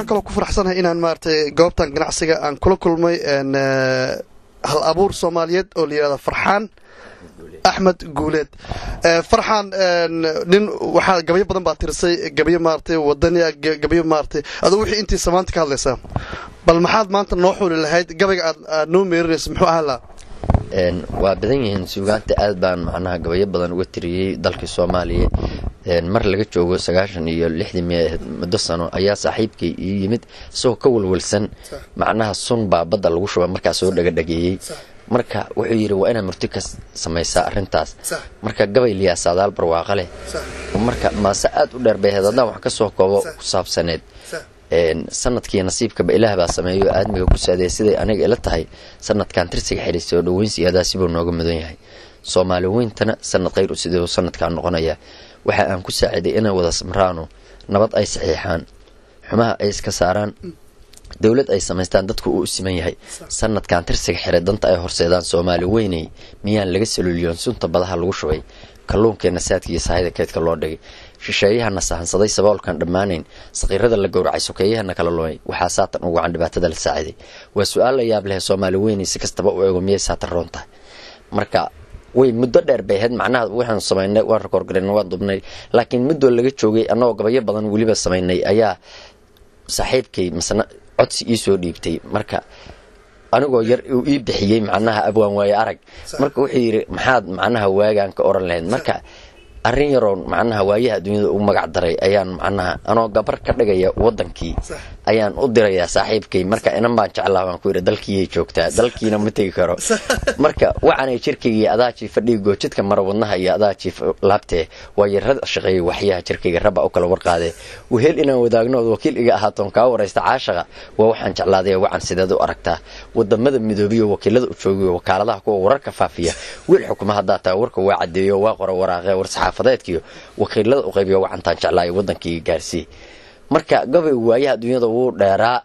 waxaan kaloo ku faraxsanahay inaan maartay goobtan ganacsiga aan kula kulmay hal abuur Soomaaliyeed oo la yiraahdo Farxaan Axmed Guuleed. Farxaan nin waxa gabayo badan baa tirsay gabayo maartay wadaniga gabayo maartay adoo wixii intii samaanta ka hadlaysaa bal maxaad maanta noo xuli lahayd gabayga aad noo meerinayso muxuu ahaa waa badan yihiin suugaanta aad baan macnaha gabayo badan uga tiriyay dalka Soomaaliya mar laga joogo 96 muddo sano ayaa saaxiibkay ii yimid soo ka walwalsan macnaha sun baa badda lagu shubay markaa soo dhageeyay marka wuxuu yiri waa inaan murti ka samaysaa arintaas marka gabay liya saadaal barwaaqo leh marka ma saad u dheer bay hadana wax ka soo koobo ku saabsaneed sanadkii nasiibka ba Ilaahay baa sameeyo aadmiga ku saaday sidii aniga ila tahay sanadkan tirsiga xiriisay oo dhaweyn siyaadaasi buu nooga mudan yahay Soomaaliyeentana sanad qeyr u sidoo sanadkan noqonaya waxa aan ku saaciday inaan wada samraano nabad ay saxiixaan xumaha ay iska saaraan dawlad ay sameystaan dadku uu siman yahay sanadkan tirsiga xiray danta ay horseedaan Soomaaliyeynay miyaan laga saluuliyoon sunta badaha lagu shubay kalluunkeena saadkiisa hay'ada keedka loo dhigay shisheeyahana sahansaday saboolkan dhamaanayn saqiirada la gowracay sokeeyahana kala looyay waxa saatan ugu can dhibaatada la saaciday waa su'aal la yaab leh Soomaaliyeynay si kastaba u eego miyay saatan roonta marka way muddo dheer bay had macnaha waxaan sameeynay waan record gareynay waan dubnay laakiin muddo laga joogay anoo gabayo badan waliba sameeynay ayaa saaxiibkay masna codsi ii soo dhiibtay marka anigoo yar uu ii bixiyay macnaha abwaan way arag marka wuxuu yiri maxaad macnaha waagaan ka oran lahayd marka arin yaroon macnaha waayaha adduunyada u magac daray ayaan macnaha anoo gabar ka dhigaya wadankii ayaan u dirayaa saaxiibkay marka inaan baan jeclaa waan ku yiri dalkii joogtaa dalkiina ma tagi karo marka waxaan jirkayga adaaji fadhigo jidka mar wadnaha iyo adaaji laabtee waa yarad shaqeey waxyaha jirkayga raba u kala warqaaday wehel inaan wadaagno wakiil iga ahaaton ka waraysta caashaqa waa waxaan jeclaaday waxaan sidaad u aragtaa wadamada midoobiyo wakiilada u joogiyo wakaaladaha kuwa wararka faafiya weel xukuumadda data warka waa cadeeyo waa qoro waraaqe war saxaafadeedkiyo wakiilada u qaybiyo waxaan taan jeclaay wadankii gaarsi marka gabay waayaha adduunyada uu dheeraa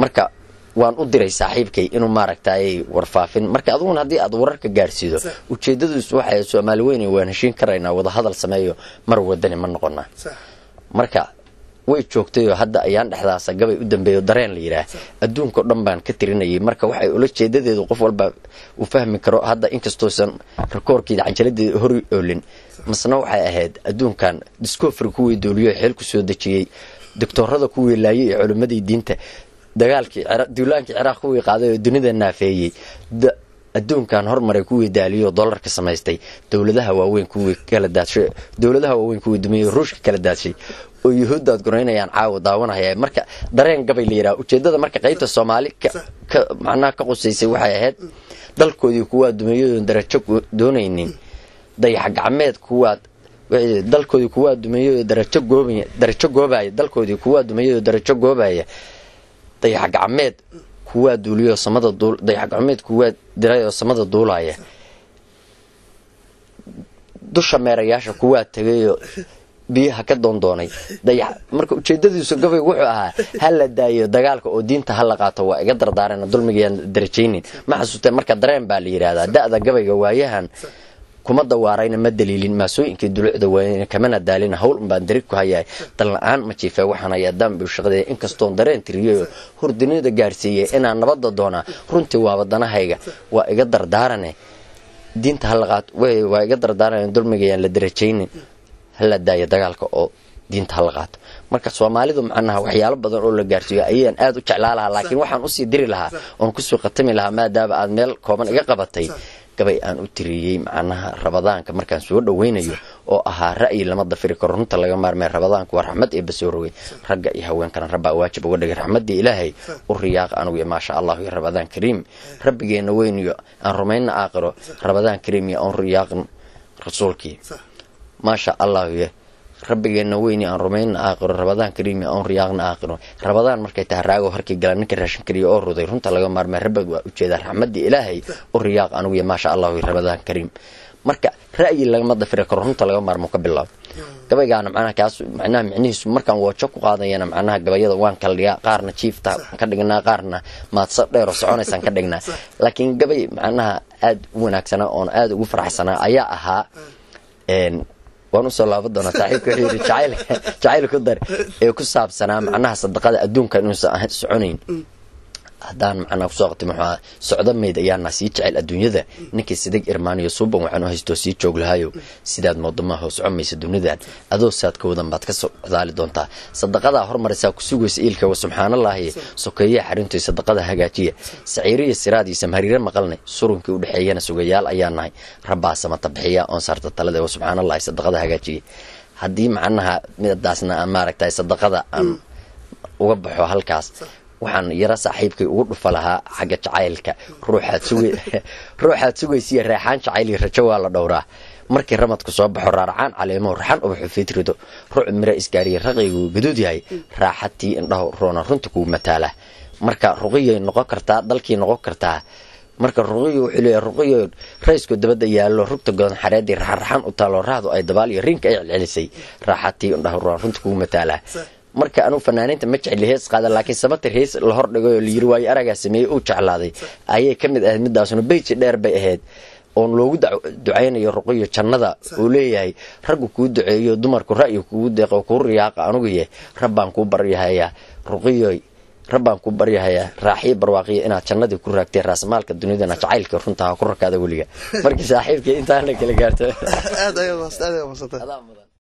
marka waan u diray saaxiibkay inuu maaragtay warfaafin marka aduun hadii aad wararka gaarsiido ujeedadiisu waxay Soomaaliyeyn waan heshiin karaynaa wada hadal sameeyo mar wadani ma noqonaa marka way joogtay hadda ayaan dhexdaas gabay u dambeeyo dareen la yiraahdo adduunka dhan baan ka tirinayay marka waxay ula jeedadeedu qof walba u fahmi karo hadda inkastoo san rekoorkii canjaladeeda hor oolin masna waxay ahayd adduunkan discovery ku weydoliyo xil ku soo dajiyay doctorada ku weelaayay culimadii diinta dagaalkii duulaankii Ciraaq ku qaaday oo dunida naafeeyay adduunkan hormaray ku weedaaliyo dollarka samaystay dawladaha waaweyn ku kala daadshay dawladaha waaweyn ku dumiyay ruushka kala daadshay oo yuhuudad goreynayaan caawa daawanaya marka dareen gabay leeyahay ujeedada marka qaybta Soomaali ka macnaha ka qosaysay waxay ahayd dalkoodii kuwa dumiyo darajo doonaynin dayax gacmeed kuwa dalkoodii kuwa dumiyo darajo goobaya dalkoodii kuwa dumiyo darajo goobaya dayax gacmeed kuwa duuliyo samada dayax gacmeed kuwa dirayo samada duulaya dusha meerayaasha kuwa tagayo biyaha ka doondoonay dayax marka ujeedadiisu gabay wuxuu ahaa hal la daayo dagaalka oo diinta hal la qaato waa iga dardaarana dulmiga darajeynin ma xasuustay marka dareen baa la yiraahdaa da'da gabayga waayahan kuma dawaarayna ma daliilin maasooyinkii dulucda waayna kamana daalin hawl baan darig ku hayay talaan ma jiifay waxaan ayaa dambi shaqaday inkastoo dareen tiriyo hurdinida gaarsiiyay inaan nabadda doona runtii waa wadanahayga waa iga dardaarane diinta hal la qaato waa iga dardaarana dulmiga la darajeynin hal la daayo dagaalka oo diinta hal la qaato marka Soomaalidu macnaha waxyaalo badan oo la gaarsiiyo ayaan aad u jeclaalaha laakiin waxaan u sii diri lahaa oo ku soo qatami lahaa maadaama aad meel kooban iga qabatay gabay aan u tiriyay macnaha Ramadaanka markaan soo dhaweynayo oo ahaa ra'yi lama dafiri karo runta laga maarmay Ramadaanku waa raxmad ee basooroway ragga iyo haweenkana rabba waajib uga dhigay raxmadii Ilaahay u riyaaq anigu ma sha Allah ya Ramadaan Kariim rabbigeena weyniyo aan rumayna aakhiro Ramadaan Kariim iyo aan riyaaqn rasuulkii ma sha Allah ya rabbigeena weyni aan rumayna aakhiro Ramadaan Kariim iyo aan riyaaqna aakhiro Ramadaan markay tahay raago harkii galan ninka raashin kariyo oo ruday runta laga maarmay rabbiga waa u jeedaa raxmadii Ilaahay u riyaaq anigu ma sha Allah ya Ramadaan Kariim marka ra'yi lagama dafiri karo runta laga maarmo ka bilaab gabaygaana macnaha kaas macnaha micnihiisu markaan waajo ku qaadayna macnaha gabayada waan kala dhigaa qaarna chiefta ka dhignaa qaarna maadsa dheer oo soconaysan ka dhignaa laakiin gabay macnaha aad u wanaagsan oo aad ugu faraxsanaa ayaa ahaa وأنا صلى الله بدنا صاحب كثير جعل كدر كسب سنة معناها صدقة أدون كانوا سعنين هدان معنا وساقتي محا سعودة ميد أيان ناس يجعل الدنيا ذا نكى صدق إرماني يصوب وعناه هستوسي شغل هايو سيداد موضوع هو سعمي الدنيا ذا أدو ساد كودن بعد كسر ذال دونتا صدقة هر مرة كسوق سئيلك وسبحان الله سكية حرنتي صدقة هجاتية سعيري السرادي سمهرير مقلنا سرون كود حيانا سجيال أيان ناي ربع سما طبحية أنصار الطلبة وسبحان الله صدقة هجاتية هدي معناها من الداسنا أمارك تاي صدقة أم وبحوا هالكاس waxaan yara saaxiibkay ugu dhufa lahaa xagga jacaylka ruuxaad sugaysiya reexaan jacayl rajo waa la dhowraa markii ramadku soo baxo raaracaan caleemo raxan u fitrido ruuc mira isgaariye raqigu gaduud yahay raaxatii indhaho roona runta ku mataala marka ruqiyay noqon kartaa dalkii noqon kartaa marka ruqiyo wuxuu leeyahay ruqiyo raysku dabada yaalo rugta godan xareedii raxan u taalo raahdo ay dabaal iyo rinka ay celisay raaxatii indhaho roona runta ku mataala marka anu fanaaniinta ma jecel hees qaada laakiin sababta hees la hor dhigo oo liir way araga sameeyay uu jeclaaday ayay kamid ahayd midaasna beej dheer bay ahayd oo loogu duceynayo ruqiyo jannada uu leeyahay raggu ku duceeyo dumarku ra'yi ku deeqo ku riyaaqa anugu yahay rabbaan ku baryahaya ruqiyo rabbaan ku baryahaya raaxi barwaaqiyo inaad jannadii ku raagtay raasmaalka dunidana jacaylka runta ku rakaada waliga markii saaxiibkii intaan la kala gaarto aad ayuu wasaaday